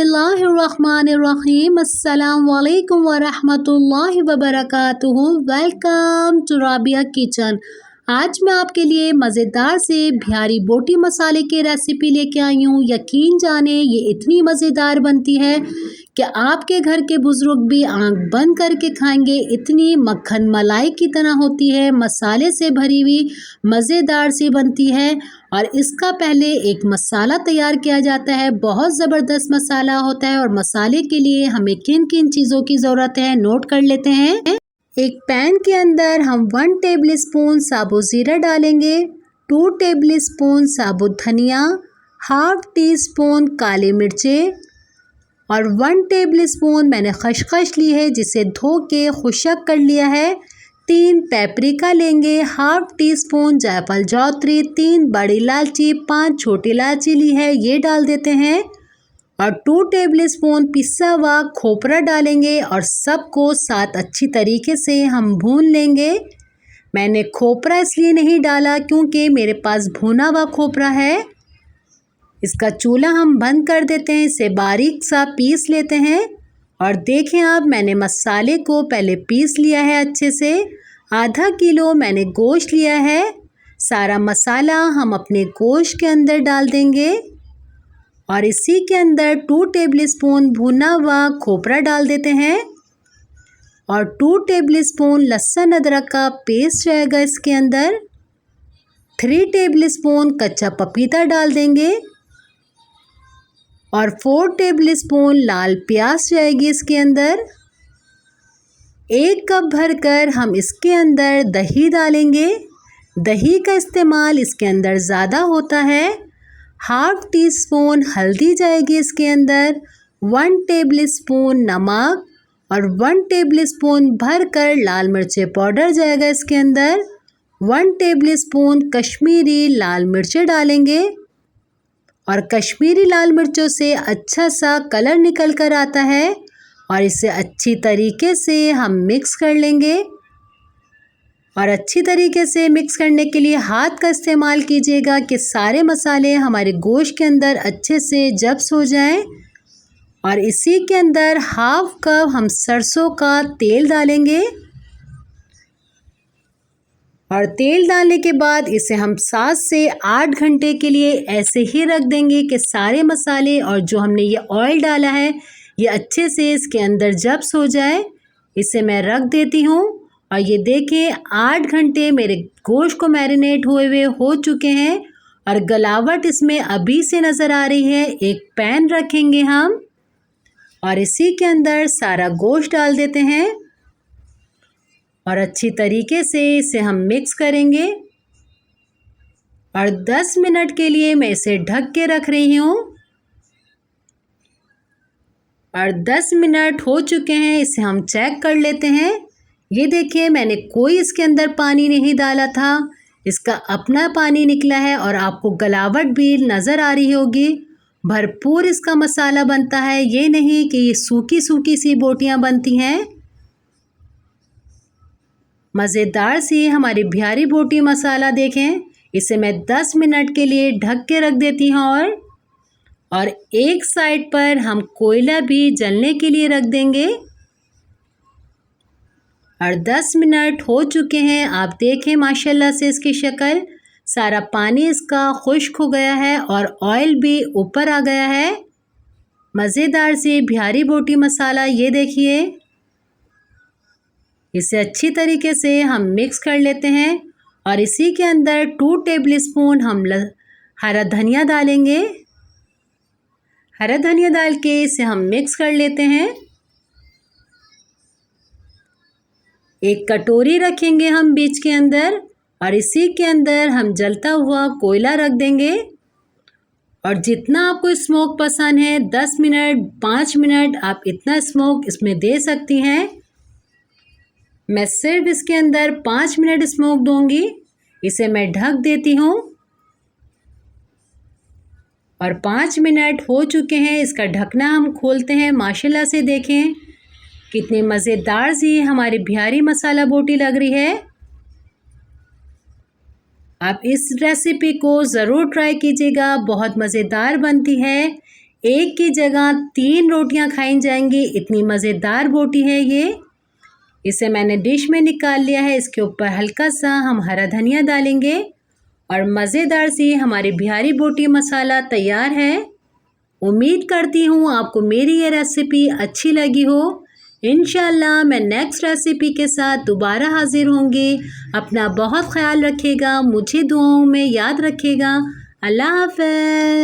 बिस्मिल्लाहिर्रहमानिर्रहीम। अस्सलाम वालेकुम वरहमतुल्लाहि वबरकातुहू। Welcome to Rabiya kitchen. आज मैं आपके लिए मज़ेदार से बिहारी बोटी मसाले की रेसिपी लेके आई हूँ। यकीन जाने ये इतनी मज़ेदार बनती है कि आपके घर के बुज़ुर्ग भी आंख बंद करके खाएंगे। इतनी मक्खन मलाई की तरह होती है, मसाले से भरी हुई मज़ेदार सी बनती है। और इसका पहले एक मसाला तैयार किया जाता है, बहुत ज़बरदस्त मसाला होता है। और मसाले के लिए हमें किन किन चीज़ों की ज़रूरत है नोट कर लेते हैं। एक पैन के अंदर हम 1 टेबल स्पून साबुत ज़ीरा डालेंगे, 2 टेबल स्पून साबुत धनिया, हाफ टी स्पून काली मिर्चें और 1 टेबल स्पून मैंने खसखस ली है जिसे धो के खुशक कर लिया है। 3 पेपरिका लेंगे, हाफ टी स्पून जायफल जावित्री, 3 बड़ी इलायची, 5 छोटी इलायची ली है ये डाल देते हैं। और 2 टेबल स्पून पिसा हुआ खोपरा डालेंगे और सबको साथ अच्छी तरीके से हम भून लेंगे। मैंने खोपरा इसलिए नहीं डाला क्योंकि मेरे पास भुना हुआ खोपरा है। इसका चूल्हा हम बंद कर देते हैं, इसे बारीक सा पीस लेते हैं। और देखें आप, मैंने मसाले को पहले पीस लिया है अच्छे से। आधा किलो मैंने गोश्त लिया है। सारा मसाला हम अपने गोश्त के अंदर डाल देंगे और इसी के अंदर 2 टेबल स्पून भुना हुआ खोपरा डाल देते हैं और 2 टेबल स्पून लहसुन अदरक का पेस्ट रहेगा इसके अंदर। 3 टेबल स्पून कच्चा पपीता डाल देंगे और 4 टेबल स्पून लाल प्याज जाएगी इसके अंदर। 1 कप भरकर हम इसके अंदर दही डालेंगे। दही का इस्तेमाल इसके अंदर ज़्यादा होता है। हाफ टी स्पून हल्दी जाएगी इसके अंदर, 1 टेबल स्पून नमक और 1 टेबल स्पून भरकर लाल मिर्ची पाउडर जाएगा इसके अंदर। 1 टेबल स्पून कश्मीरी लाल मिर्चें डालेंगे और कश्मीरी लाल मिर्चों से अच्छा सा कलर निकल कर आता है। और इसे अच्छी तरीके से हम मिक्स कर लेंगे। और अच्छी तरीके से मिक्स करने के लिए हाथ का इस्तेमाल कीजिएगा कि सारे मसाले हमारे गोश्त के अंदर अच्छे से जब्स हो जाएं। और इसी के अंदर हाफ कप हम सरसों का तेल डालेंगे और तेल डालने के बाद इसे हम 7 से 8 घंटे के लिए ऐसे ही रख देंगे कि सारे मसाले और जो हमने ये ऑयल डाला है ये अच्छे से इसके अंदर जब्स हो जाए। इसे मैं रख देती हूँ और ये देखें 8 घंटे मेरे गोश्त को मैरिनेट हुए हो चुके हैं और गलावट इसमें अभी से नज़र आ रही है। एक पैन रखेंगे हम और इसी के अंदर सारा गोश्त डाल देते हैं और अच्छी तरीके से इसे हम मिक्स करेंगे। और 10 मिनट के लिए मैं इसे ढक के रख रही हूँ और 10 मिनट हो चुके हैं। इसे हम चेक कर लेते हैं। ये देखिए, मैंने कोई इसके अंदर पानी नहीं डाला था, इसका अपना पानी निकला है और आपको गलावट भी नज़र आ रही होगी। भरपूर इसका मसाला बनता है, ये नहीं कि ये सूखी सूखी सी बोटियां बनती हैं। मज़ेदार सी हमारी बिहारी बोटी मसाला देखें। इसे मैं 10 मिनट के लिए ढक के रख देती हूँ और एक साइड पर हम कोयला भी जलने के लिए रख देंगे। और 10 मिनट हो चुके हैं। आप देखें माशाल्लाह से इसकी शक्ल, सारा पानी इसका खुश्क हो गया है और ऑयल भी ऊपर आ गया है। मज़ेदार सी बिहारी बोटी मसाला ये देखिए। इसे अच्छी तरीके से हम मिक्स कर लेते हैं और इसी के अंदर 2 टेबल स्पून हम हरा धनिया डालेंगे। हरा धनिया डाल के इसे हम मिक्स कर लेते हैं। एक कटोरी रखेंगे हम बीच के अंदर और इसी के अंदर हम जलता हुआ कोयला रख देंगे। और जितना आपको स्मोक पसंद है 10 मिनट 5 मिनट आप इतना स्मोक इसमें दे सकती हैं। मैं सिर्फ इसके अंदर 5 मिनट स्मोक दूंगी। इसे मैं ढक देती हूँ और 5 मिनट हो चुके हैं। इसका ढकना हम खोलते हैं। माशाल्लाह से देखें कितनी मज़ेदार सी हमारी बिहारी मसाला बोटी लग रही है। आप इस रेसिपी को ज़रूर ट्राई कीजिएगा, बहुत मज़ेदार बनती है। एक की जगह 3 रोटियां खाई जाएंगी, इतनी मज़ेदार बोटी है ये। इसे मैंने डिश में निकाल लिया है। इसके ऊपर हल्का सा हम हरा धनिया डालेंगे और मज़ेदार सी हमारी बिहारी बोटी मसाला तैयार है। उम्मीद करती हूँ आपको मेरी ये रेसिपी अच्छी लगी हो। इंशाल्लाह मैं नेक्स्ट रेसिपी के साथ दोबारा हाजिर होंगी। अपना बहुत ख्याल रखिएगा, मुझे दुआओं में याद रखिएगा। अल्लाह हाफ़िज़।